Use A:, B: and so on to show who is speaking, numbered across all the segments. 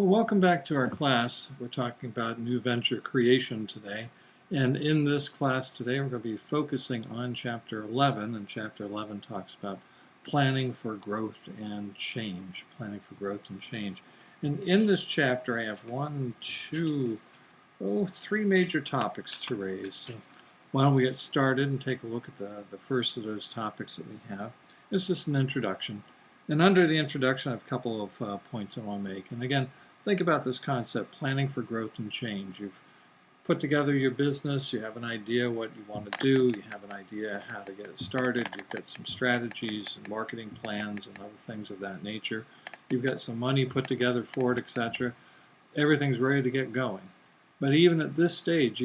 A: Well, welcome back to our class. We're talking about new venture creation today. And in this class today, we're going to be focusing on Chapter 11. And Chapter 11 talks about planning for growth and change. Planning for growth and change. And in this chapter, I have three major topics to raise. So why don't we get started and take a look at the first of those topics that we have. It's just an introduction. And under the introduction, I have a couple of points I want to make. And again, think about this concept, planning for growth and change. You've put together your business, you have an idea what you want to do, you have an idea how to get it started, you've got some strategies and marketing plans and other things of that nature. You've got some money put together for it, etc. Everything's ready to get going. But even at this stage,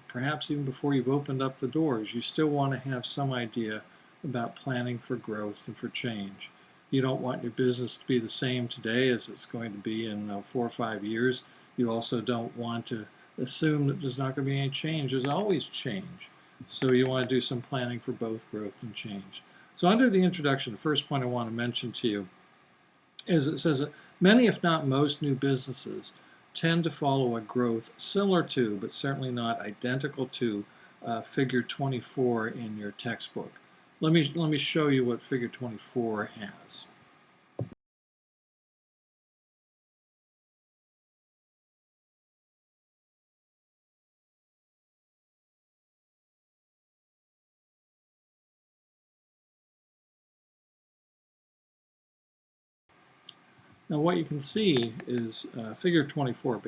A: perhaps even before you've opened up the doors, you still want to have some idea about planning for growth and for change. You don't want your business to be the same today as it's going to be in 4 or 5 years. You also don't want to assume that there's not going to be any change. There's always change. So you want to do some planning for both growth and change. So under the introduction, the first point I want to mention to you is it says that many, if not most, new businesses tend to follow a growth similar to, but certainly not identical to, figure 24 in your textbook. Let me show you what figure 24 has. Now what you can see is figure 24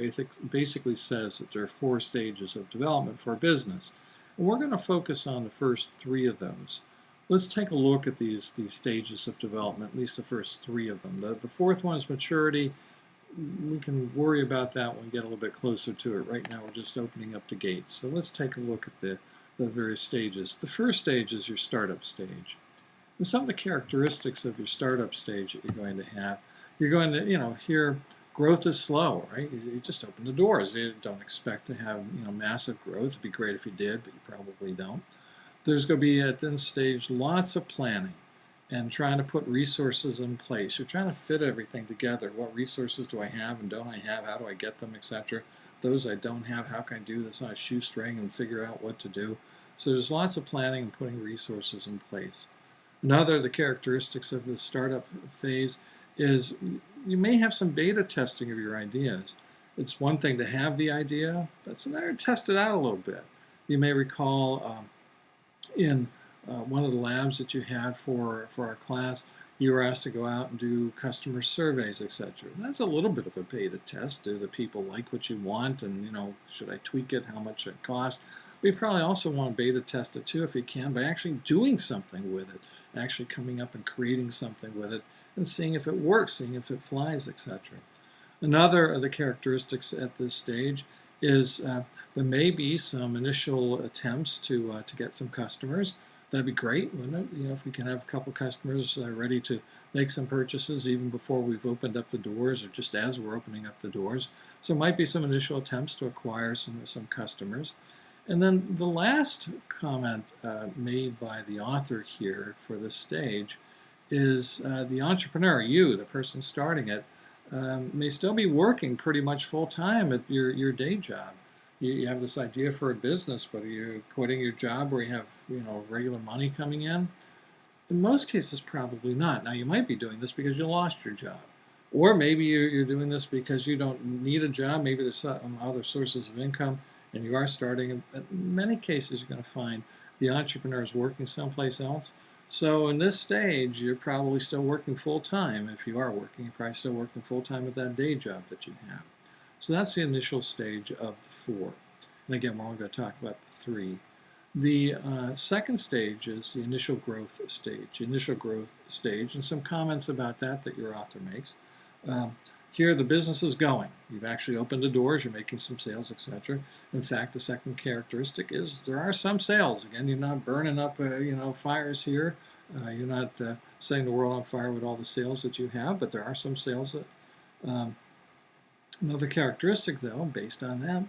A: basically says that there are 4 stages of development for a business. And we're going to focus on the first 3 of those. Let's take a look at these stages of development, at least the first 3 of them. The fourth one is maturity. We can worry about that when we get a little bit closer to it. Right now we're just opening up the gates. So let's take a look at the various stages. The first stage is your startup stage. And some of the characteristics of your startup stage that you're going to have, you're going to, here growth is slow, right? You just open the doors. You don't expect to have, massive growth. It'd be great if you did, but you probably don't. There's going to be at this stage lots of planning and trying to put resources in place. You're trying to fit everything together. What resources do I have and don't I have? How do I get them, etc. Those I don't have, how can I do this on a shoestring and figure out what to do? So there's lots of planning and putting resources in place. Another of the characteristics of the startup phase is you may have some beta testing of your ideas. It's one thing to have the idea, but it's another to test it out a little bit. You may recall in one of the labs that you had for our class, you were asked to go out and do customer surveys, etc. That's a little bit of a beta test. Do the people like what you want, and should I tweak it? How much it cost? We probably also want to beta test it too, if you can, by actually doing something with it, actually coming up and creating something with it, and seeing if it works, seeing if it flies, etc. Another of the characteristics at this stage is there may be some initial attempts to get some customers. That'd be great, wouldn't it? If we can have a couple customers ready to make some purchases even before we've opened up the doors, or just as we're opening up the doors. So it might be some initial attempts to acquire some customers. And then the last comment made by the author here for this stage is the entrepreneur, you, the person starting it, may still be working pretty much full-time at your day job. You have this idea for a business, but are you quitting your job where you have regular money coming in? In most cases, probably not. Now, you might be doing this because you lost your job. Or maybe you're doing this because you don't need a job. Maybe there's some other sources of income, and you are starting. In many cases, you're going to find the entrepreneur is working someplace else. So in this stage, you're probably still working full-time. If you are working, you're probably still working full-time at that day job that you have. So that's the initial stage of the 4. And again, we're only going to talk about the 3. The second stage is the initial growth stage. Initial growth stage, and some comments about that your author makes. Here, the business is going. You've actually opened the doors, you're making some sales, etc. In fact, the second characteristic is there are some sales. Again, you're not burning up, fires here. You're not setting the world on fire with all the sales that you have, but there are some sales. Another characteristic, though, based on that,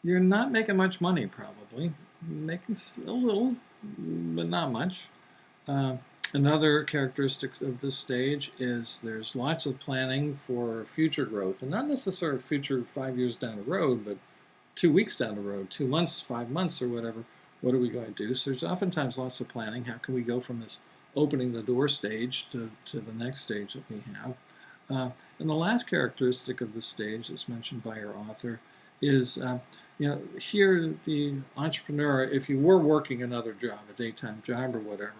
A: you're not making much money, probably. Making a little, but not much. Another characteristic of this stage is there's lots of planning for future growth, and not necessarily future 5 years down the road, but 2 weeks down the road, 2 months, 5 months, or whatever. What are we going to do? So there's oftentimes lots of planning. How can we go from this opening the door stage to the next stage that we have? And the last characteristic of this stage that's mentioned by our author is, here the entrepreneur, if you were working another job, a daytime job or whatever,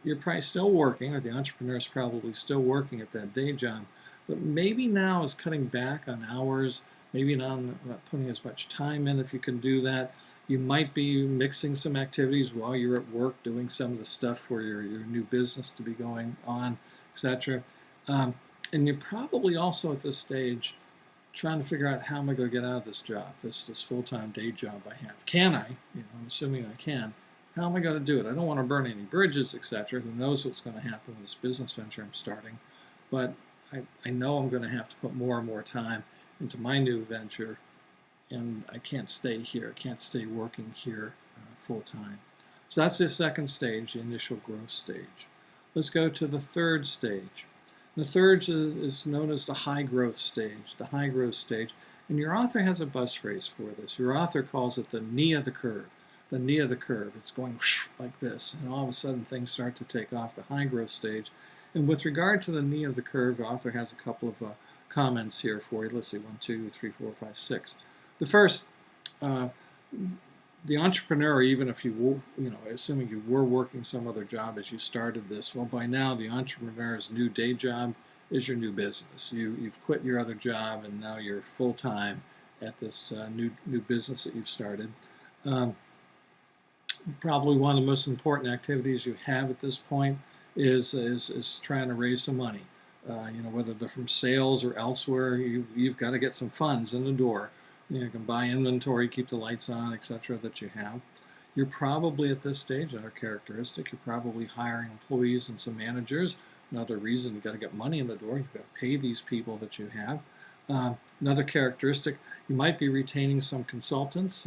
A: you're probably still working, or the entrepreneur is probably still working at that day job, but maybe now is cutting back on hours, maybe not putting as much time in if you can do that. You might be mixing some activities while you're at work, doing some of the stuff for your new business to be going on, etc. And you're probably also at this stage trying to figure out, how am I going to get out of this job, this full-time day job I have? Can I? I'm assuming I can. How am I going to do it? I don't want to burn any bridges, etc. Who knows what's going to happen with this business venture I'm starting? But I know I'm going to have to put more and more time into my new venture, and I can't stay here. I can't stay working here full-time. So that's the second stage, the initial growth stage. Let's go to the third stage. The third is known as the high growth stage, and your author has a buzz phrase for this. Your author calls it the knee of the curve. The knee of the curve. It's going like this, and all of a sudden things start to take off, the high growth stage. And with regard to the knee of the curve, the author has a couple of comments here for you. Let's see, 1, 2, 3, 4, 5, 6. The first, the entrepreneur, even if you were, assuming you were working some other job as you started this, well, by now the entrepreneur's new day job is your new business. You've quit your other job, and now you're full-time at this new business that you've started. Probably one of the most important activities you have at this point is trying to raise some money. Whether they're from sales or elsewhere, you've got to get some funds in the door. You can buy inventory, keep the lights on, etc. that you have. You're probably at this stage, another characteristic, you're probably hiring employees and some managers. Another reason, you've got to get money in the door. You've got to pay these people that you have. Another characteristic, you might be retaining some consultants,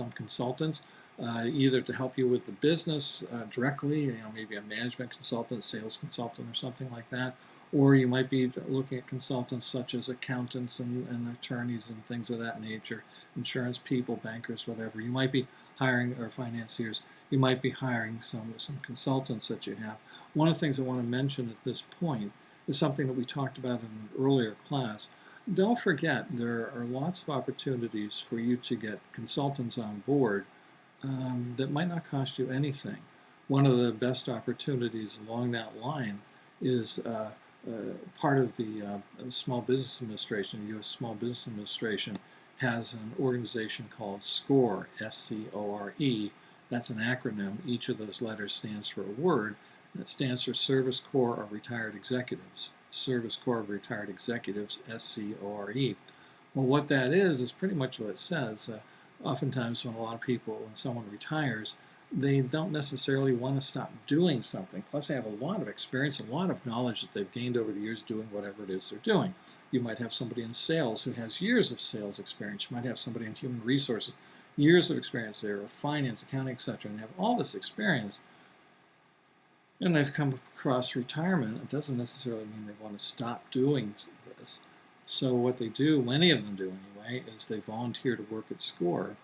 A: either to help you with the business directly, maybe a management consultant, sales consultant, or something like that. Or you might be looking at consultants such as accountants and attorneys and things of that nature, insurance people, bankers, whatever. You might be hiring, or financiers, you might be hiring some consultants that you have. One of the things I want to mention at this point is something that we talked about in an earlier class. Don't forget, there are lots of opportunities for you to get consultants on board that might not cost you anything. One of the best opportunities along that line is part of the Small Business Administration. The U.S. Small Business Administration has an organization called SCORE, S-C-O-R-E. That's an acronym. Each of those letters stands for a word. That stands for Service Corps of Retired Executives. Service Corps of Retired Executives, S-C-O-R-E. Well, what that is pretty much what it says. Oftentimes when someone retires, they don't necessarily want to stop doing something. Plus, they have a lot of experience, a lot of knowledge that they've gained over the years doing whatever it is they're doing. You might have somebody in sales who has years of sales experience. You might have somebody in human resources, years of experience there, or finance, accounting, etc. And they have all this experience, and they've come across retirement. It doesn't necessarily mean they want to stop doing this. So what they do, many of them do anyway, is they volunteer to work at SCORE.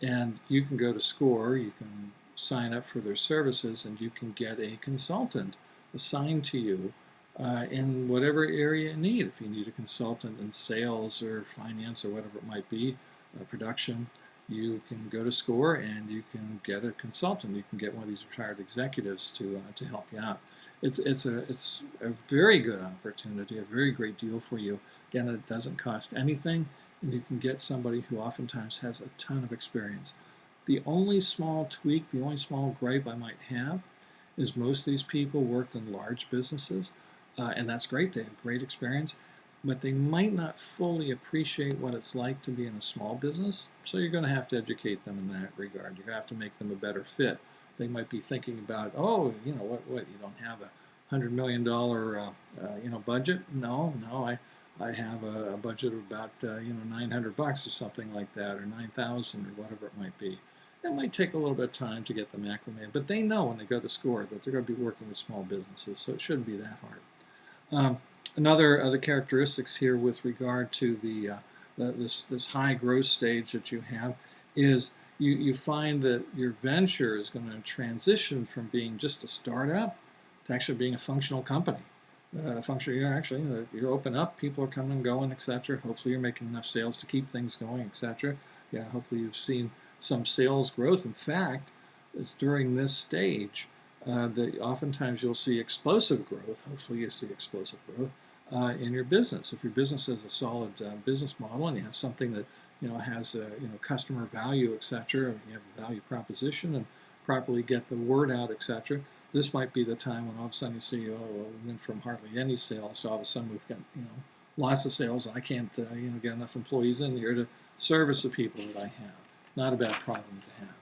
A: And you can go to SCORE, you can sign up for their services, and you can get a consultant assigned to you in whatever area you need. If you need a consultant in sales or finance or whatever it might be, production, you can go to SCORE and you can get a consultant. You can get one of these retired executives to help you out. It's a very good opportunity, a very great deal for you. Again, it doesn't cost anything, and you can get somebody who oftentimes has a ton of experience. The only small tweak, the only small gripe I might have is most of these people worked in large businesses, and that's great. They have great experience, but they might not fully appreciate what it's like to be in a small business, so you're going to have to educate them in that regard. You're going to have to make them a better fit. They might be thinking about, oh, what you don't have a $100 million budget? No, I have a budget of about $900 or something like that, or 9,000 or whatever it might be. It might take a little bit of time to get them acclimated, but they know when they go to SCORE that they're going to be working with small businesses, so it shouldn't be that hard. Another other characteristics here with regard to this high growth stage that you have is you find that your venture is going to transition from being just a startup to actually being a functional company. You open up, people are coming and going, etc. Hopefully you're making enough sales to keep things going, etc. Yeah, hopefully you've seen some sales growth. In fact, it's during this stage that oftentimes you'll see explosive growth. Hopefully you see explosive growth in your business. If your business has a solid business model and you have something that has customer value, etc., you have a value proposition and properly get the word out, etc., this might be the time when all of a sudden you see, oh, well, we went from hardly any sales, so all of a sudden we've got lots of sales, and I can't get enough employees in here to service the people that I have. Not a bad problem to have.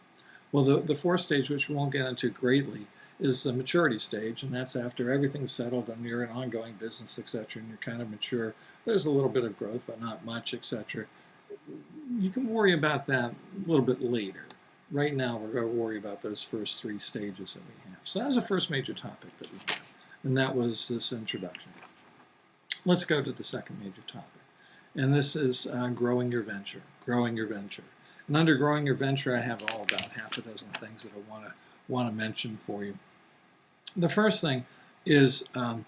A: Well, the fourth stage, which we won't get into greatly, is the maturity stage, and that's after everything's settled and you're an ongoing business, etc., and you're kind of mature. There's a little bit of growth, but not much, etc. You can worry about that a little bit later. Right now, we're going to worry about those first three stages that we have. So that was the first major topic that we had, and that was this introduction. Let's go to the second major topic, and this is growing your venture. Growing your venture. And under growing your venture, I have about half a dozen things that I want to mention for you. The first thing is, and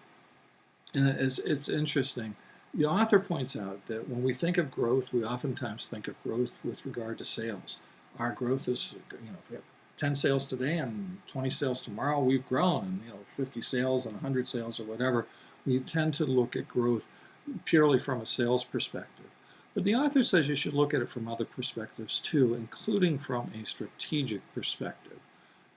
A: it's interesting, the author points out that when we think of growth, we oftentimes think of growth with regard to sales. Our growth is, if we have 10 sales today and 20 sales tomorrow, we've grown, and 50 sales and 100 sales or whatever. We tend to look at growth purely from a sales perspective. But the author says you should look at it from other perspectives too, including from a strategic perspective.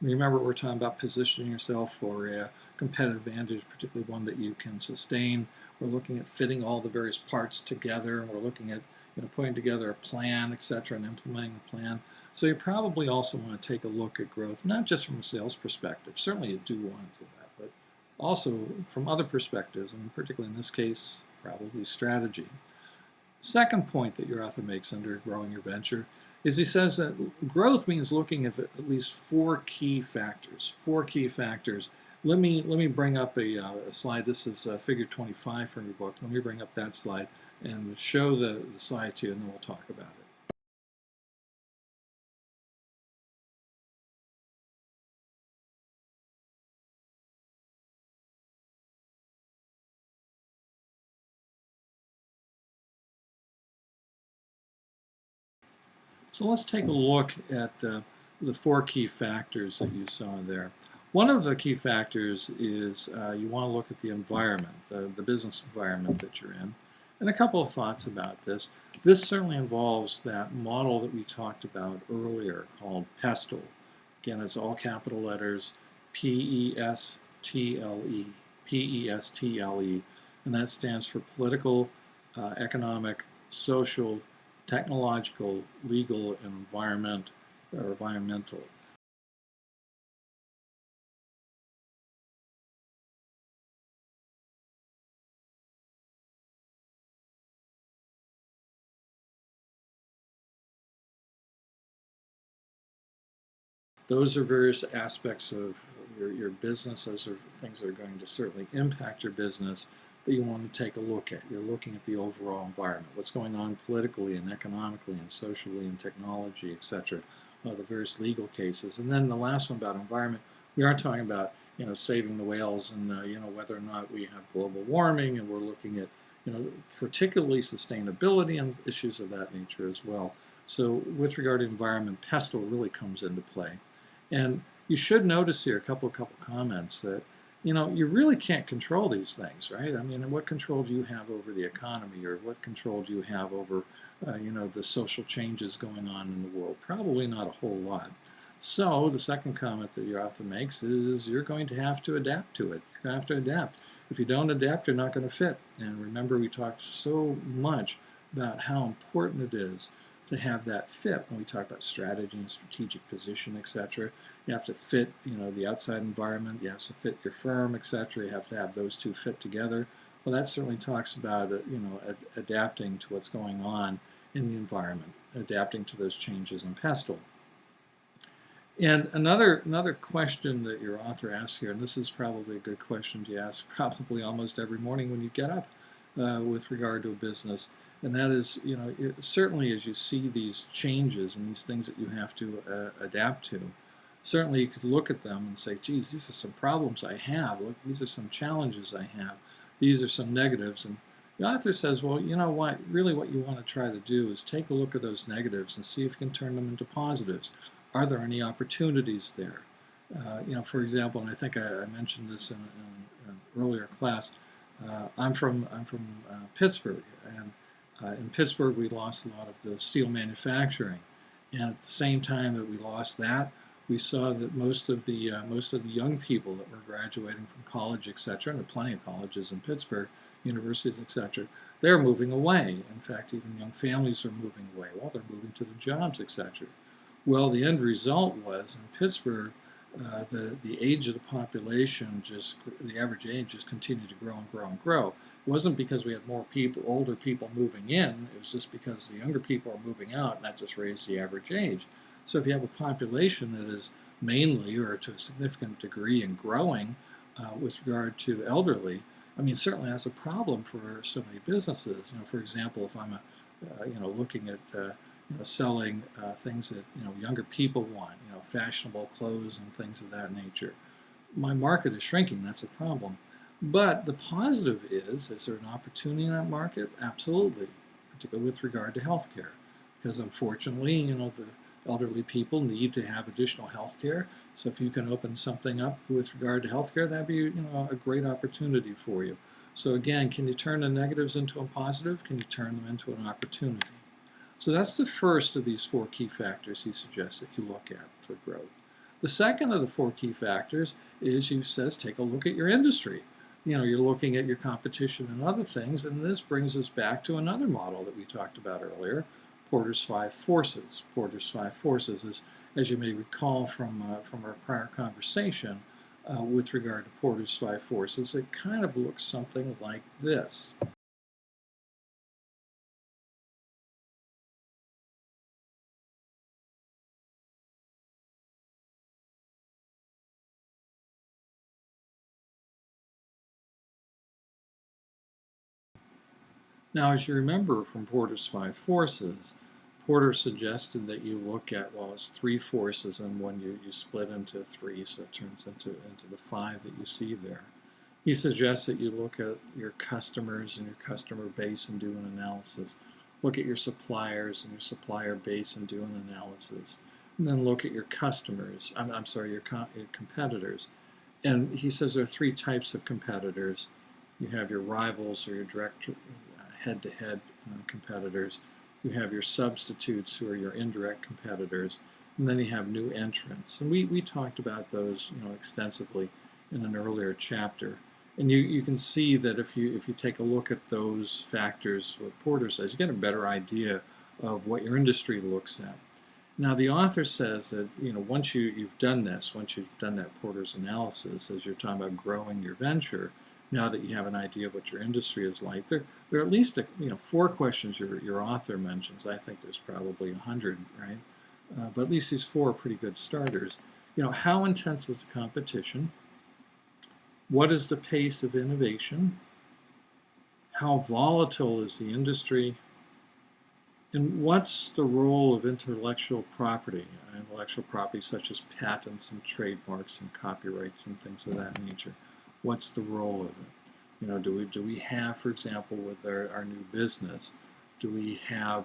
A: Remember, we're talking about positioning yourself for a competitive advantage, particularly one that you can sustain. We're looking at fitting all the various parts together, and we're looking at putting together a plan, etc., and implementing the plan. So you probably also want to take a look at growth, not just from a sales perspective. Certainly you do want to do that, but also from other perspectives, and particularly in this case, probably strategy. Second point that your author makes under growing your venture is he says that growth means looking at least four key factors. Four key factors. Let me bring up a slide. This is figure 25 from your book. Let me bring up that slide and show the slide to you, and then we'll talk about it. So let's take a look at the four key factors that you saw there. One of the key factors is you want to look at the environment, the business environment that you're in. And a couple of thoughts about this. This certainly involves that model that we talked about earlier called PESTLE. Again, it's all capital letters, P-E-S-T-L-E, P-E-S-T-L-E, and that stands for political, economic, social, technological, legal, and environmental. Those are various aspects of your business. Those are things that are going to certainly impact your business that you want to take a look at. You're looking at the overall environment, what's going on politically and economically and socially and technology, etc. The various legal cases. And then the last one about environment, we are talking about saving the whales and whether or not we have global warming, and we're looking at particularly sustainability and issues of that nature as well. So with regard to environment, PESTLE really comes into play. And you should notice here a couple comments that you really can't control these things, right? I mean, what control do you have over the economy, or what control do you have over, the social changes going on in the world? Probably not a whole lot. So the second comment that your author makes is you're going to have to adapt to it. You're going to have to adapt. If you don't adapt, you're not going to fit. And remember, we talked so much about how important it is to have that fit when we talk about strategy and strategic position, etc. You have to fit, the outside environment. You have to fit your firm, etc. You have to have those two fit together. Well, that certainly talks about, adapting to what's going on in the environment, adapting to those changes in PESTLE. And another question that your author asks here, and this is probably a good question to ask probably almost every morning when you get up with regard to a business, and that is, certainly as you see these changes and these things that you have to adapt to, certainly you could look at them and say, geez, these are some problems I have. Look, these are some challenges I have. These are some negatives. And the author says, well, you know what? Really what you want to try to do is take a look at those negatives and see if you can turn them into positives. Are there any opportunities there? For example, and I think I mentioned this in an earlier class, I'm from Pittsburgh, and in Pittsburgh we lost a lot of the steel manufacturing, and at the same time that we lost that, we saw that most of the young people that were graduating from college, etc., and there are plenty of colleges in Pittsburgh, universities, etc., they're moving away. In fact, even young families are moving away. Well, they're moving to the jobs, etc. Well, the end result was in Pittsburgh, the age of the population, the average age just continued to grow and grow and grow. It wasn't because we had more people, older people moving in. It was just because the younger people are moving out, and that just raised the average age. So if you have a population that is mainly or to a significant degree and growing with regard to elderly, I mean, certainly that's a problem for so many businesses. For example, if I'm looking at selling things that younger people want, fashionable clothes and things of that nature, my market is shrinking. That's a problem. But the positive is there an opportunity in that market? Absolutely, particularly with regard to healthcare, because unfortunately, the elderly people need to have additional health care. So if you can open something up with regard to healthcare, that'd be a great opportunity for you. So again, can you turn the negatives into a positive? Can you turn them into an opportunity? So that's the first of these 4 key factors he suggests that you look at for growth. The second of the 4 key factors is, he says, take a look at your industry. You're looking at your competition and other things, and this brings us back to another model that we talked about earlier, Porter's 5 forces. Porter's 5 forces is, as you may recall from our prior conversation with regard to Porter's 5 forces, it kind of looks something like this. Now, as you remember from Porter's 5 forces, Porter suggested that you look at, well, it's 3 forces, and when you split into 3, so it turns into the 5 that you see there. He suggests that you look at your customers and your customer base and do an analysis. Look at your suppliers and your supplier base and do an analysis. And then look at your customers, your competitors. And he says there are 3 types of competitors. You have your rivals or your direct head-to-head competitors. You have your substitutes, who are your indirect competitors, and then you have new entrants. And we talked about those extensively in an earlier chapter. And you can see that if you take a look at those factors, what Porter says, you get a better idea of what your industry looks at. Now the author says that once you've done this, once you've done that Porter's analysis, as you're talking about growing your venture, now that you have an idea of what your industry is like, there are at least 4 questions your author mentions. I think there's probably 100, right? But at least these 4 are pretty good starters. How intense is the competition? What is the pace of innovation? How volatile is the industry? And what's the role of intellectual property such as patents and trademarks and copyrights and things of that nature? What's the role of it? Do we have, for example, with our new business, do we have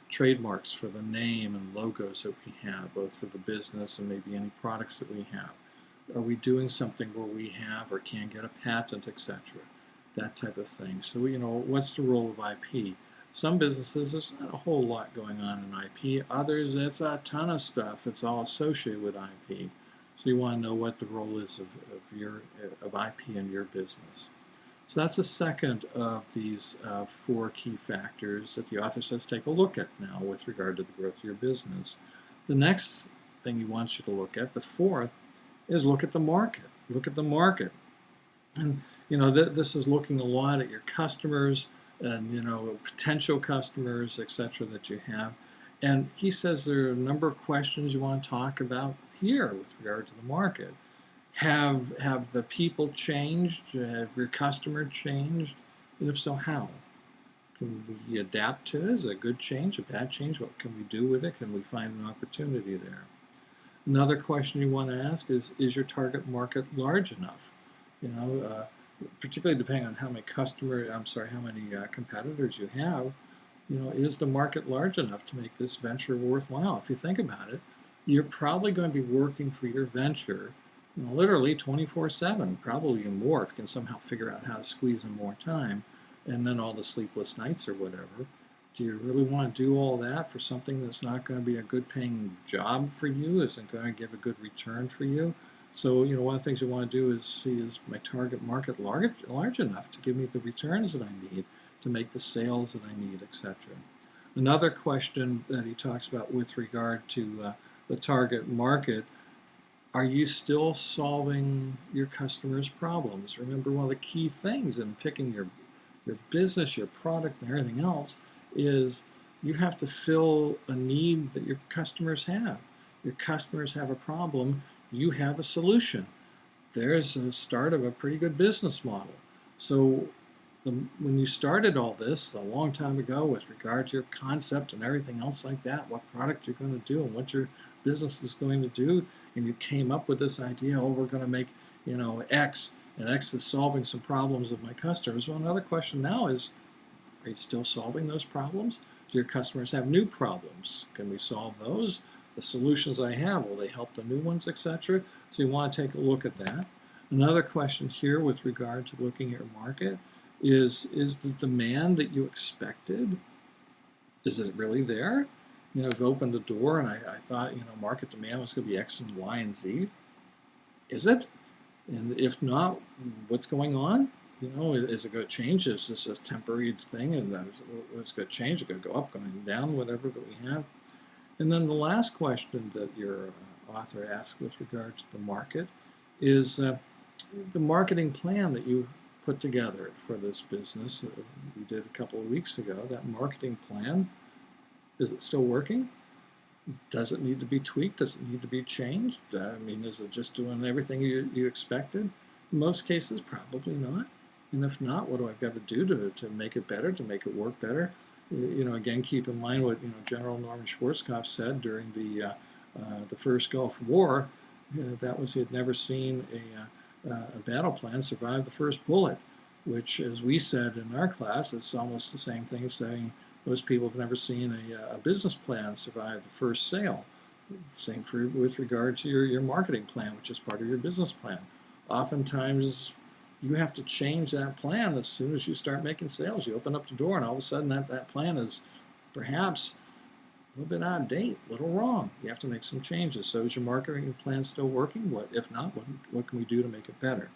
A: trademarks for the name and logos that we have, both for the business and maybe any products that we have? Are we doing something where we have or can get a patent, etc.? That type of thing. So, what's the role of IP? Some businesses, there's not a whole lot going on in IP. Others, it's a ton of stuff. It's all associated with IP. So you want to know what the role is of IP in your business. So that's the second of these 4 key factors that the author says take a look at now with regard to the growth of your business. The next thing he wants you to look at, the 4th, is look at the market. Look at the market. And this is looking a lot at your customers and potential customers, etc., that you have. And he says there are a number of questions you want to talk about here with regard to the market. Have the people changed? Have your customer changed? And if so, how? Can we adapt to it? Is it a good change, a bad change? What can we do with it? Can we find an opportunity there? Another question you want to ask is your target market large enough? Particularly depending on how many competitors you have, is the market large enough to make this venture worthwhile? If you think about it, you're probably going to be working for your venture, literally 24/7, probably even more if you can somehow figure out how to squeeze in more time, and then all the sleepless nights or whatever. Do you really want to do all that for something that's not going to be a good paying job for you, isn't going to give a good return for you? So, one of the things you want to do is see, is my target market large enough to give me the returns that I need, to make the sales that I need, etc. Another question that he talks about with regard to the target market: are you still solving your customers' problems? Remember, one of the key things in picking your business, your product, and everything else is you have to fill a need that your customers have. Your customers have a problem, you have a solution. There's a start of a pretty good business model. So when you started all this a long time ago with regard to your concept and everything else like that, what product you're going to do and what your business is going to do, and you came up with this idea, we're going to make X, and X is solving some problems of my customers. Well, another question now is, are you still solving those problems? Do your customers have new problems? Can we solve those? The solutions I have, will they help the new ones, etc.? So you want to take a look at that. Another question here with regard to looking at your market is the demand that you expected, is it really there? I've opened the door and I thought, market demand was going to be X and Y and Z. Is it? And if not, what's going on? Is it going to change? Is this a temporary thing? And it's going to change? It's going to go up, going down, whatever that we have? And then the last question that your author asks with regard to the market is the marketing plan that you put together for this business we did a couple of weeks ago. That marketing plan, is it still working? Does it need to be tweaked? Does it need to be changed? Is it just doing everything you expected? In most cases, probably not. And if not, what do I got to do to make it better, to make it work better? Again, keep in mind what General Norman Schwarzkopf said during the first Gulf War. That was, he had never seen a battle plan survive the first bullet, which, as we said in our class, is almost the same thing as saying most people have never seen a business plan survive the first sale. Same with regard to your marketing plan, which is part of your business plan. Oftentimes, you have to change that plan as soon as you start making sales. You open up the door, and all of a sudden that plan is perhaps a little bit out of date, a little wrong. You have to make some changes. So is your marketing plan still working? If not, what can we do to make it better?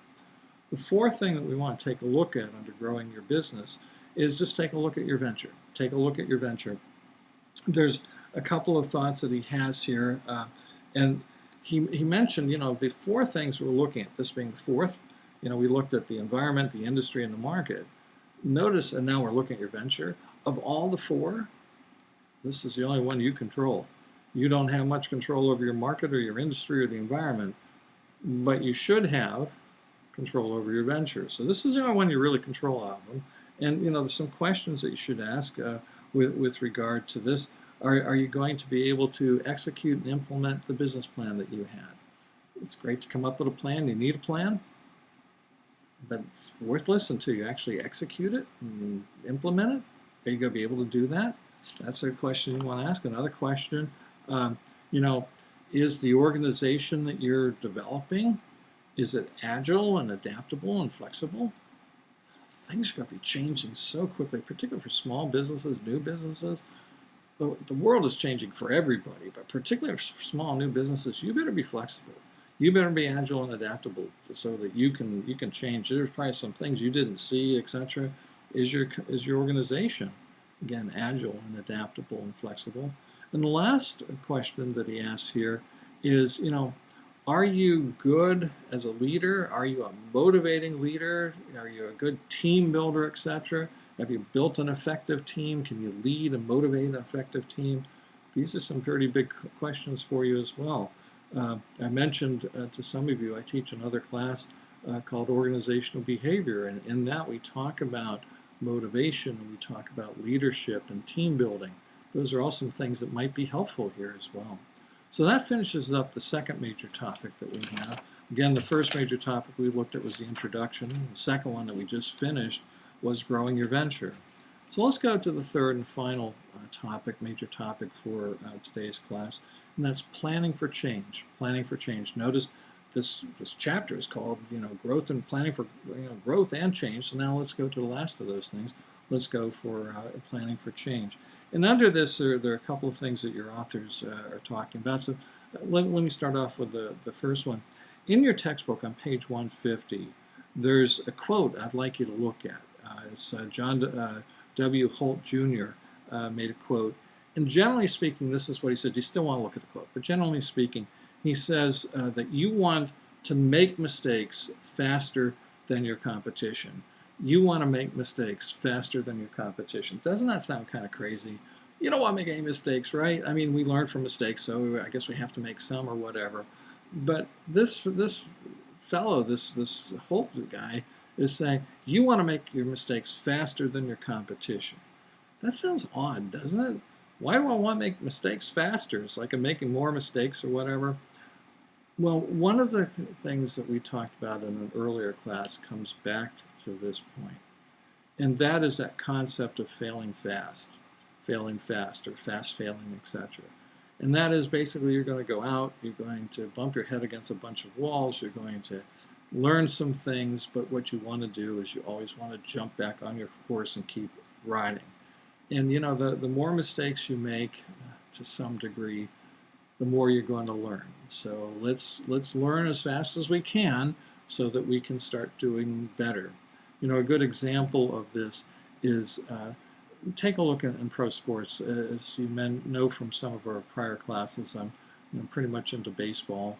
A: The fourth thing that we want to take a look at under growing your business is just take a look at your venture. Take a look at your venture. There's a couple of thoughts that he has here, and he mentioned, the four things we're looking at, this being the fourth. We looked at the environment, the industry, and the market. Notice, and now we're looking at your venture, of all the four, this is the only one you control. You don't have much control over your market or your industry or the environment, but you should have control over your venture. So this is the only one you really control out of them. And there's some questions that you should ask with regard to this. Are you going to be able to execute and implement the business plan that you had? It's great to come up with a plan. You need a plan, but it's worth listening to. You actually execute it and implement it. Are you going to be able to do that? That's a question you want to ask. Another question, is the organization that you're developing, is it agile and adaptable and flexible? Things are going to be changing so quickly, particularly for small businesses, new businesses. The world is changing for everybody, but particularly for small new businesses, you better be flexible. You better be agile and adaptable so that you can change. There's probably some things you didn't see, etc. Is your organization, again, agile and adaptable and flexible? And the last question that he asks here is, are you good as a leader? Are you a motivating leader? Are you a good team builder, etc.? Have you built an effective team? Can you lead and motivate an effective team? these are some pretty big questions for you as well. I mentioned to some of you, I teach another class called Organizational Behavior, and in that we talk about motivation, and we talk about leadership and team building. Those are all some things that might be helpful here as well. So that finishes up the second major topic that we have. Again, the first major topic we looked at was the introduction. The second one that we just finished was growing your venture. So let's go to the third and final topic, major topic for today's class, and that's planning for change. Planning for change. Notice this chapter is called, growth and planning for growth and change. So now let's go to the last of those things. Let's go for planning for change. And under this, there are a couple of things that your authors are talking about. So let me start off with the first one. In your textbook on page 150, there's a quote I'd like you to look at. It's John W. Holt Jr. Made a quote. And generally speaking, this is what he said. You still want to look at the quote, but generally speaking, he says that you want to make mistakes faster than your competition. You want to make mistakes faster than your competition. Doesn't that sound kind of crazy? You don't want to make any mistakes, right? I mean, we learn from mistakes, so I guess we have to make some or whatever. But this fellow, this Holt guy, is saying you want to make your mistakes faster than your competition. That sounds odd, doesn't it? Why do I want to make mistakes faster? It's like I'm making more mistakes or whatever. Well, one of the things that we talked about in an earlier class comes back to this point, and that is that concept of failing fast, or fast failing, etc. And that is basically you're going to go out, you're going to bump your head against a bunch of walls, you're going to learn some things, but what you want to do is you always want to jump back on your horse and keep riding. And the more mistakes you make to some degree, the more you're going to learn. So let's learn as fast as we can so that we can start doing better. A good example of this is take a look in pro sports. As you know from some of our prior classes, I'm pretty much into baseball.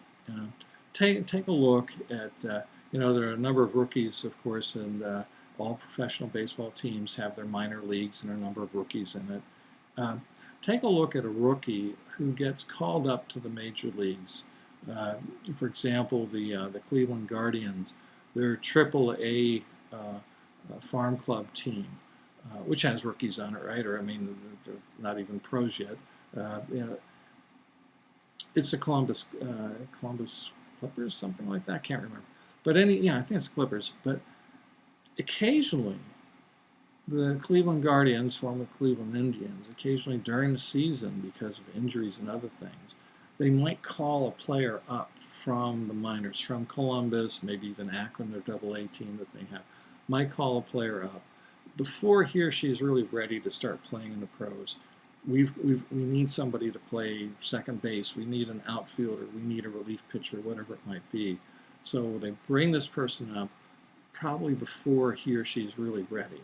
A: Take a look at there are a number of rookies, of course, and all professional baseball teams have their minor leagues and a number of rookies in it. Take a look at a rookie who gets called up to the major leagues. For example, the Cleveland Guardians, their AAA farm club team, which has rookies on it, right? Or they're not even pros yet. It's the Columbus Clippers, something like that. I can't remember. But I think it's Clippers. But occasionally, the Cleveland Guardians, former Cleveland Indians, occasionally during the season, because of injuries and other things, they might call a player up from the minors, from Columbus, maybe even Akron, their AA team that they have, might call a player up before he or she is really ready to start playing in the pros. We need somebody to play second base. We need an outfielder. We need a relief pitcher, whatever it might be. So they bring this person up probably before he or she is really ready.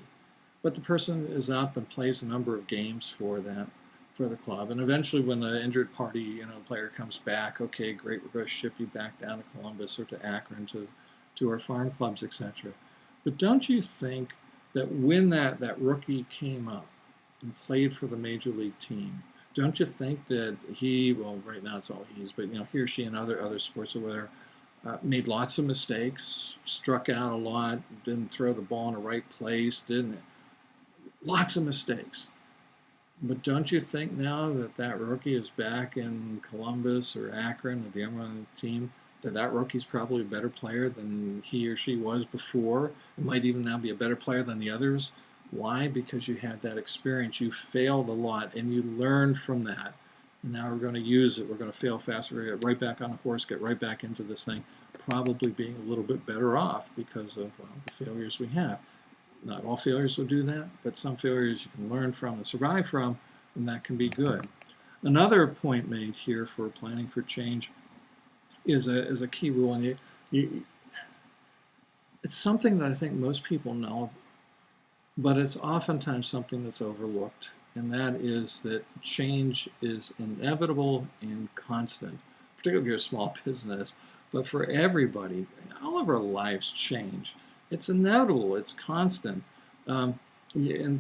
A: But the person is up and plays a number of games for the club. And eventually when the injured party, player comes back, okay, great, we're going to ship you back down to Columbus or to Akron to our farm clubs, etc. But don't you think that when that rookie came up and played for the major league team, don't you think that right now it's all he's, but he or she in other sports or whatever, made lots of mistakes, struck out a lot, didn't throw the ball in the right place, didn't it? Lots of mistakes. But don't you think now that rookie is back in Columbus or Akron or the Emerald team, that rookie's probably a better player than he or she was before? It might even now be a better player than the others. Why? Because you had that experience. You failed a lot, and you learned from that. And now we're going to use it. We're going to fail faster. We're going to get right back on the horse, get right back into this thing, probably being a little bit better off because of the failures we have. Not all failures will do that, but some failures you can learn from and survive from, and that can be good. Another point made here for planning for change is a key rule, and it's something that I think most people know, but it's oftentimes something that's overlooked, and that is that change is inevitable and constant, particularly if you're a small business, but for everybody, all of our lives change. It's inevitable, it's constant. And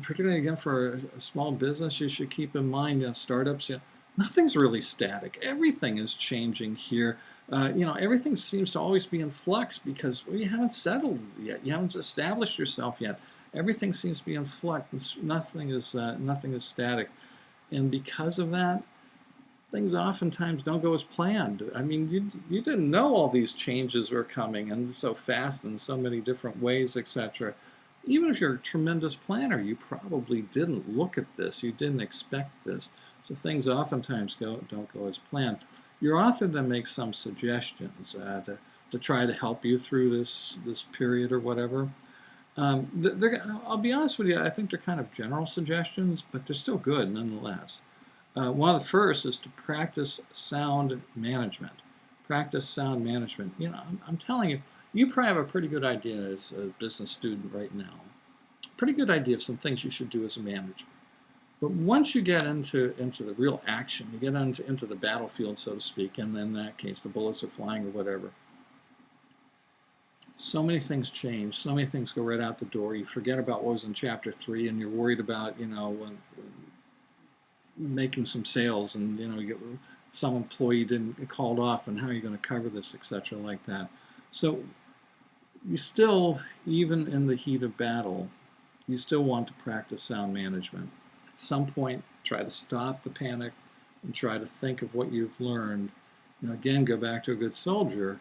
A: particularly, again, for a small business, you should keep in mind, startups, nothing's really static. Everything is changing here. Everything seems to always be in flux because you haven't settled yet. You haven't established yourself yet. Everything seems to be in flux. Nothing is static, and because of that, things oftentimes don't go as planned. I mean, you didn't know all these changes were coming and so fast in so many different ways, etc. Even if you're a tremendous planner, you probably didn't look at this. You didn't expect this. So things oftentimes don't go as planned. Your author then makes some suggestions to try to help you through this period or whatever. I'll be honest with you, I think they're kind of general suggestions, but they're still good nonetheless. One of the first is to practice sound management. Practice sound management. I'm telling you, you probably have a pretty good idea as a business student right now. Pretty good idea of some things you should do as a manager. But once you get into the real action, you get into the battlefield, so to speak, and in that case, the bullets are flying or whatever, so many things change. So many things go right out the door. You forget about what was in Chapter 3, and you're worried about, making some sales, and some employee didn't called off, and how are you going to cover this, etc., like that. So you still, even in the heat of battle, you still want to practice sound management. At some point, try to stop the panic and try to think of what you've learned. Again, go back to a good soldier.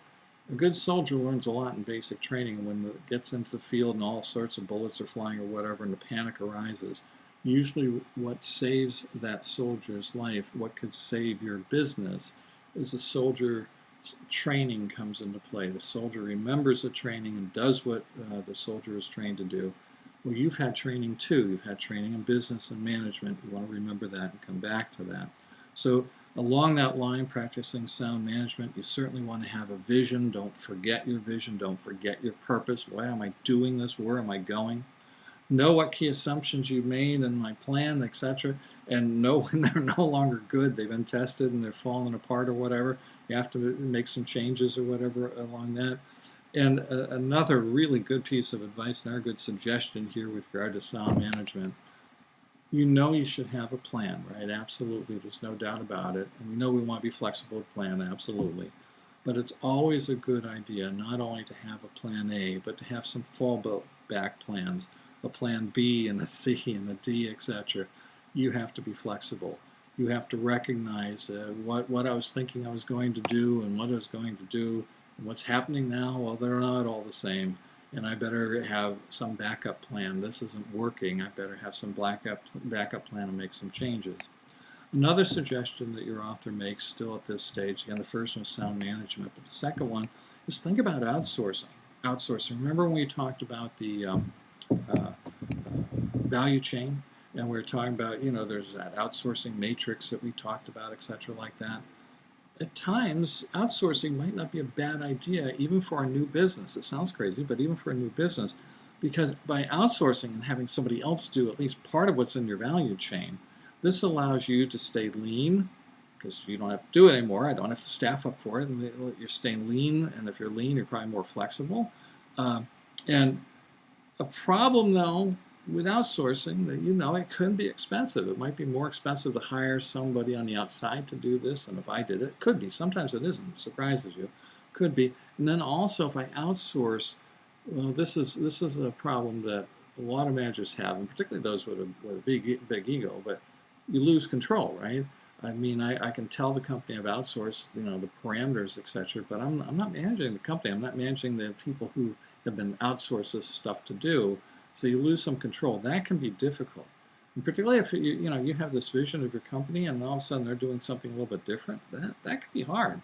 A: A good soldier learns a lot in basic training. When it gets into the field and all sorts of bullets are flying or whatever, and the panic arises, usually what saves that soldier's life, what could save your business, is the soldier training comes into play. The soldier remembers the training and does what the soldier is trained to do. Well, you've had training too. You've had training in business and management. You want to remember that and come back to that. So along that line, practicing sound management, you certainly want to have a vision. Don't forget your vision. Don't forget your purpose. Why am I doing this? Where am I going? Know what key assumptions you made in my plan, etc., and know when they're no longer good. They've been tested and they're falling apart or whatever. You have to make some changes or whatever along that. And another really good piece of advice, another good suggestion here with regard to sound management, you should have a plan, right? Absolutely, there's no doubt about it. And we want to be flexible to plan, absolutely. But it's always a good idea not only to have a plan A, but to have some fallback plans, a plan B and a C and a D, etc. You have to be flexible. You have to recognize what I was thinking I was going to do and what I was going to do. What's happening now? Well, they're not all the same, and I better have some backup plan. This isn't working. I better have some backup plan and make some changes. Another suggestion that your author makes still at this stage, again, the first one is sound management, but the second one is think about outsourcing. Remember when we talked about the value chain, and we were talking about, there's that outsourcing matrix that we talked about, etc., like that. At times, outsourcing might not be a bad idea, even for a new business. It sounds crazy, but even for a new business, because by outsourcing and having somebody else do at least part of what's in your value chain, this allows you to stay lean, because you don't have to do it anymore. I don't have to staff up for it, and you're staying lean, and if you're lean, you're probably more flexible. And a problem, though, with outsourcing, that it could be expensive. It might be more expensive to hire somebody on the outside to do this than if I did it. It could be. Sometimes it isn't. It surprises you. Could be. And then also, if I outsource, well, this is a problem that a lot of managers have, and particularly those with a big ego. But you lose control, right? I mean, I can tell the company I've outsourced, the parameters, etc. But I'm not managing the company. I'm not managing the people who have been outsourced this stuff to do. So you lose some control. That can be difficult, and particularly if you have this vision of your company, and all of a sudden they're doing something a little bit different. That can be hard.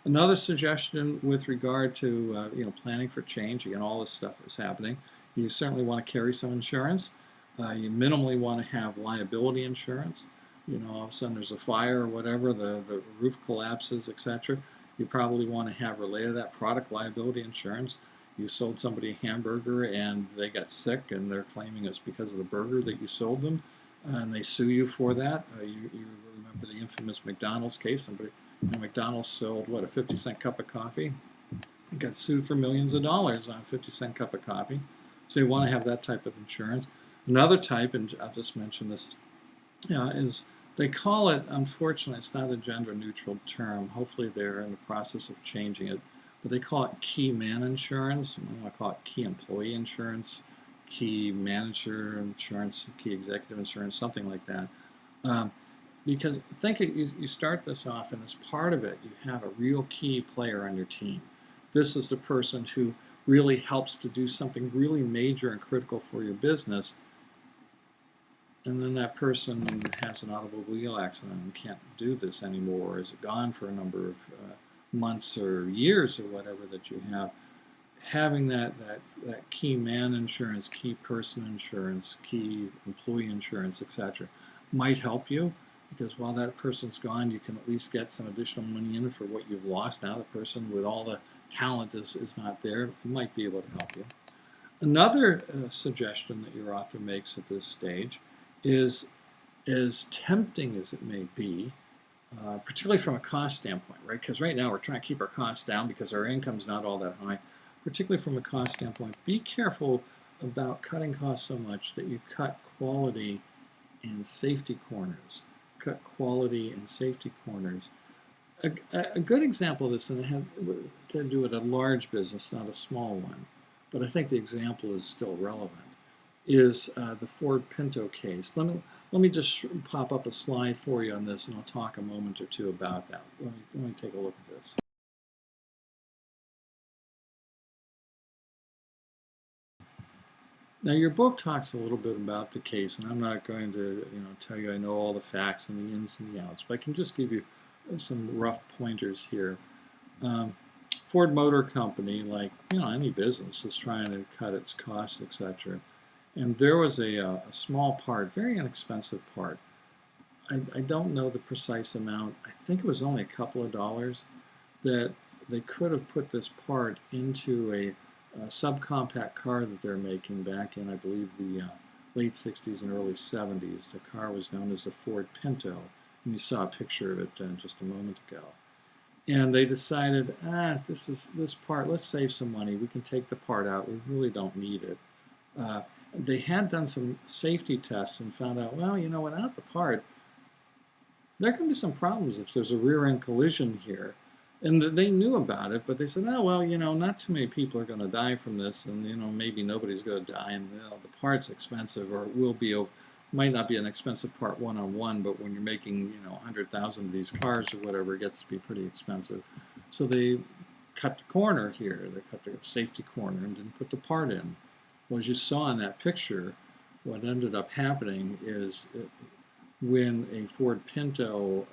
A: Another suggestion with regard to planning for change. Again, all this stuff is happening. You certainly want to carry some insurance. You minimally want to have liability insurance. All of a sudden there's a fire or whatever, the roof collapses, etc. You probably want to have related to that product liability insurance. You sold somebody a hamburger and they got sick and they're claiming it's because of the burger that you sold them, and they sue you for that. You remember the infamous McDonald's case. McDonald's sold, a 50-cent cup of coffee. It got sued for millions of dollars on a 50-cent cup of coffee. So you want to have that type of insurance. Another type, and I'll just mention this, is They call it, unfortunately, it's not a gender-neutral term. Hopefully they're in the process of changing it. But they call it key man insurance. I want to call it key employee insurance, key manager insurance, key executive insurance, something like that. Because think you start this off, and as part of it, you have a real key player on your team. This is the person who really helps to do something really major and critical for your business, and then that person has an automobile accident and can't do this anymore, or is gone for a number of months or years or whatever that you have. Having that key man insurance, key person insurance, key employee insurance, etc., might help you, because while that person's gone, you can at least get some additional money in for what you've lost. Now the person with all the talent is not there. It might be able to help you. Another suggestion that your author makes at this stage is, as tempting as it may be, particularly from a cost standpoint, right? Because right now we're trying to keep our costs down because our income's not all that high. Particularly from a cost standpoint, be careful about cutting costs so much that you cut quality and safety corners. Cut quality and safety corners. A good example of this, and it had to do with a large business, not a small one, but I think the example is still relevant, is the Ford Pinto case. Let me just pop up a slide for you on this, and I'll talk a moment or two about that. Let me take a look at this. Now, your book talks a little bit about the case, and I'm not going to, tell you I know all the facts and the ins and the outs, but I can just give you some rough pointers here. Ford Motor Company, like any business, is trying to cut its costs, etc. And there was a small part, very inexpensive part. I don't know the precise amount. I think it was only a couple of dollars that they could have put this part into a subcompact car that they're making back in, I believe, the late 60s and early 70s. The car was known as the Ford Pinto, and you saw a picture of it just a moment ago. And they decided, this part, let's save some money. We can take the part out. We really don't need it. They had done some safety tests and found out, well, without the part, there can be some problems if there's a rear-end collision here. And they knew about it, but they said, oh, well, not too many people are going to die from this, and, maybe nobody's going to die, and the part's expensive, or it might not be an expensive part one-on-one, but when you're making, 100,000 of these cars or whatever, it gets to be pretty expensive. So they cut the corner here. They cut the safety corner and didn't put the part in. Well, as you saw in that picture, what ended up happening is when a Ford Pinto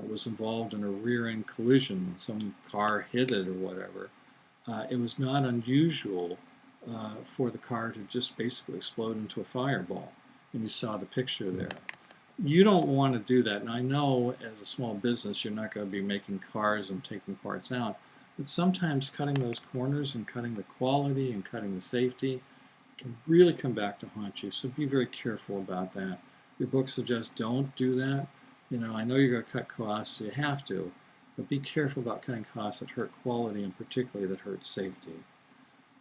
A: was involved in a rear-end collision, some car hit it or whatever, it was not unusual for the car to just basically explode into a fireball. And you saw the picture there. You don't want to do that. And I know as a small business you're not going to be making cars and taking parts out, but sometimes cutting those corners and cutting the quality and cutting the safety can really come back to haunt you. So be very careful about that. Your book suggests don't do that. I know you're going to cut costs, you have to, but be careful about cutting costs that hurt quality and particularly that hurt safety.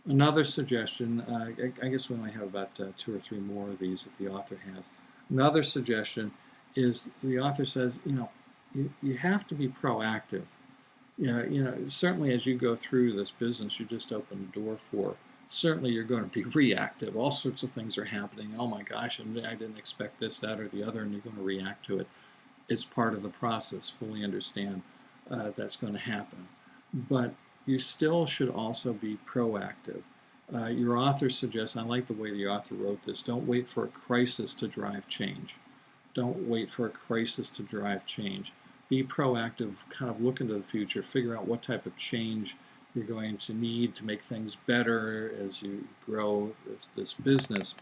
A: Another suggestion, I guess we only have about 2 or 3 more of these that the author has. Another suggestion is the author says, you have to be proactive. Certainly as you go through this business you just opened the door for, certainly you're going to be reactive. All sorts of things are happening. Oh my gosh, I didn't expect this, that, or the other, and you're going to react to it. It's part of the process. Fully understand that's going to happen. But you still should also be proactive. Your author suggests, I like the way the author wrote this, don't wait for a crisis to drive change. Don't wait for a crisis to drive change. Be proactive, kind of look into the future, figure out what type of change you're going to need to make things better as you grow this business.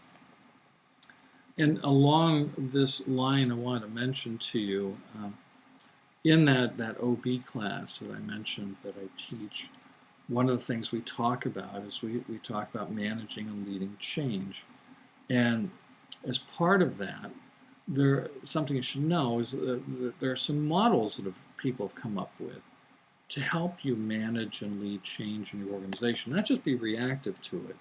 A: And along this line, I want to mention to you, in that OB class that I mentioned that I teach, one of the things we talk about is we talk about managing and leading change. And as part of that, something you should know is that there are some models that people have come up with to help you manage and lead change in your organization. Not just be reactive to it,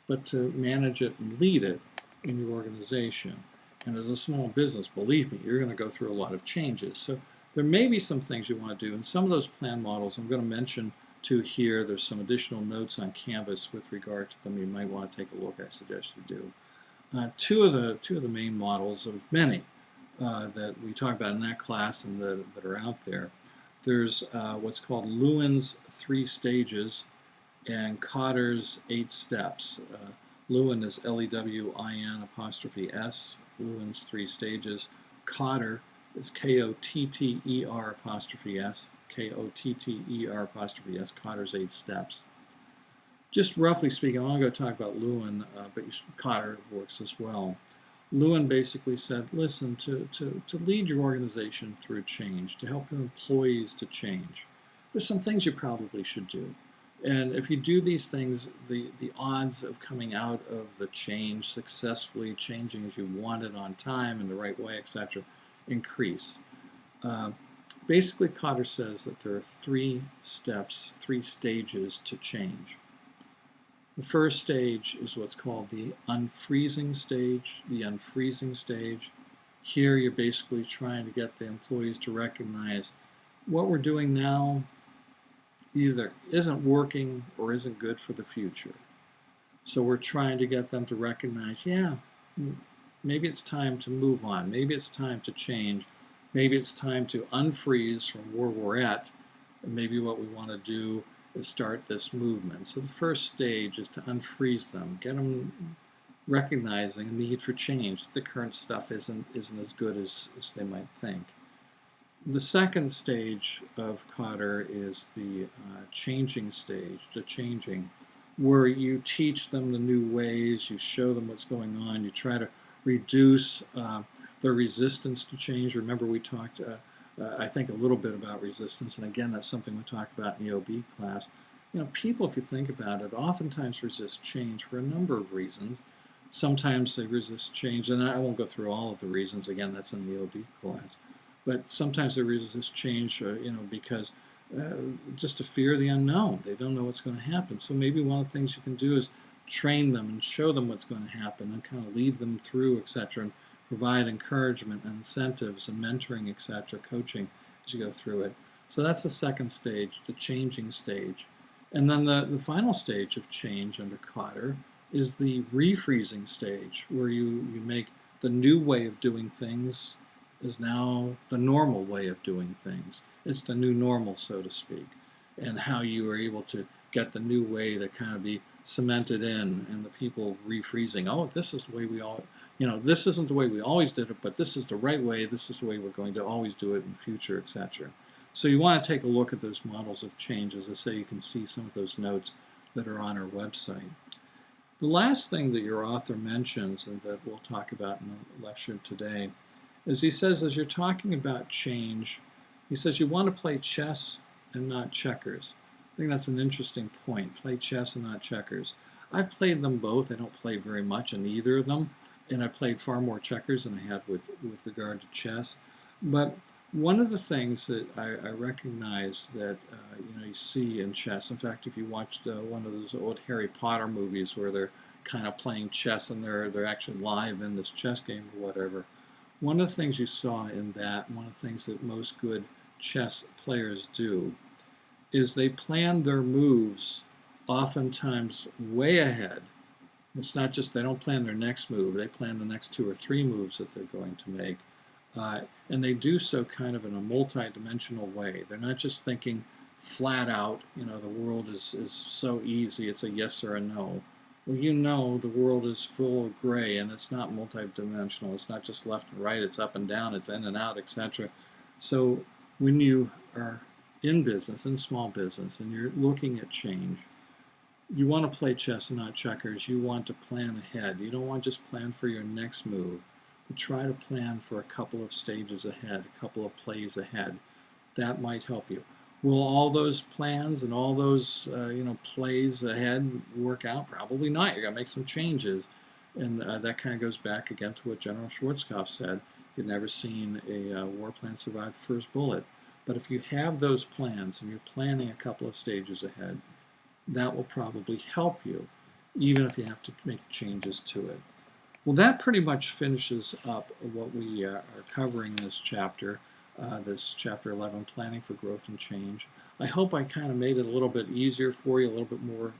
A: but to manage it and lead it in your organization. And as a small business, believe me, you're going to go through a lot of changes. So there may be some things you want to do. And some of those plan models I'm going to mention to here. There's some additional notes on Canvas with regard to them. You might want to take a look. I suggest you do. Two of the main models of many that we talk about in that class and that are out there. There's what's called Lewin's 3 stages and Kotter's 8 steps. Lewin is Lewin''s, Lewin's 3 stages. Kotter is Kotter's, Kotter's, Kotter's 8 steps. Just roughly speaking, I'm going to talk about Lewin, but Kotter works as well. Lewin basically said, listen, to lead your organization through change, to help your employees to change, there's some things you probably should do. And if you do these things, the odds of coming out of the change successfully, changing as you want it on time in the right way, etc., increase. Basically, Kotter says that there are 3 steps, 3 stages to change. The first stage is what's called the unfreezing stage. The unfreezing stage. Here you're basically trying to get the employees to recognize what we're doing now either isn't working or isn't good for the future. So we're trying to get them to recognize, yeah, maybe it's time to move on. Maybe it's time to change. Maybe it's time to unfreeze from where we're at. And maybe what we want to do is start this movement. So the first stage is to unfreeze them, get them recognizing a need for change. The current stuff isn't as good as they might think. The second stage of Kotter is the changing stage, the changing, where you teach them the new ways, you show them what's going on, you try to reduce their resistance to change. Remember, we talked I think a little bit about resistance, and again, that's something we talk about in the OB class. You know, people, if you think about it, oftentimes resist change for a number of reasons. Sometimes they resist change, and I won't go through all of the reasons. Again, that's in the OB class. But sometimes they resist change, because just to fear the unknown. They don't know what's going to happen. So maybe one of the things you can do is train them and show them what's going to happen and kind of lead them through, etc., and provide encouragement and incentives and mentoring, etc., coaching as you go through it. So that's the second stage, the changing stage. And then the final stage of change under Kotter is the refreezing stage, where you make the new way of doing things is now the normal way of doing things. It's the new normal, so to speak, and how you are able to get the new way to kind of be cemented in, and the people refreezing, oh, this is the way we all, this isn't the way we always did it, but this is the right way, this is the way we're going to always do it in the future, etc. So you want to take a look at those models of change. As I say, you can see some of those notes that are on our website. The last thing that your author mentions, and that we'll talk about in the lecture today, is he says, as you're talking about change, he says you want to play chess and not checkers. I think that's an interesting point. Play chess and not checkers. I've played them both. I don't play very much in either of them, and I played far more checkers than I had with regard to chess. But one of the things that I recognize that you see in chess, in fact, if you watched one of those old Harry Potter movies where they're kind of playing chess and they're actually live in this chess game or whatever, one of the things you saw in that, one of the things that most good chess players do, is they plan their moves oftentimes way ahead. It's not just they don't plan their next move, they plan the next 2 or 3 moves that they're going to make. And they do so kind of in a multi-dimensional way. They're not just thinking flat out, the world is so easy, it's a yes or a no. Well, the world is full of gray, and it's not multi-dimensional. It's not just left and right, it's up and down, it's in and out, etc. So when you are in business, in small business, and you're looking at change, you want to play chess and not checkers. You want to plan ahead. You don't want to just plan for your next move, but try to plan for a couple of stages ahead, a couple of plays ahead. That might help you. Will all those plans and all those plays ahead work out? Probably not. You're going to make some changes. And that kind of goes back again to what General Schwarzkopf said. He'd never seen a war plan survive the first bullet. But if you have those plans and you're planning a couple of stages ahead, that will probably help you, even if you have to make changes to it. Well, that pretty much finishes up what we are covering this chapter 11, Planning for Growth and Change. I hope I kind of made it a little bit easier for you, a little bit more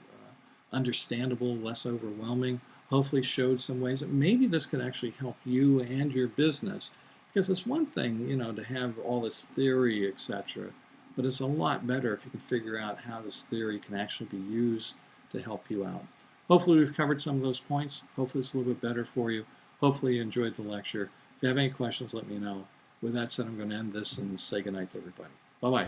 A: understandable, less overwhelming. Hopefully showed some ways that maybe this could actually help you and your business. Because it's one thing, to have all this theory, etc., but it's a lot better if you can figure out how this theory can actually be used to help you out. Hopefully we've covered some of those points. Hopefully it's a little bit better for you. Hopefully you enjoyed the lecture. If you have any questions, let me know. With that said, I'm going to end this and say goodnight to everybody. Bye-bye.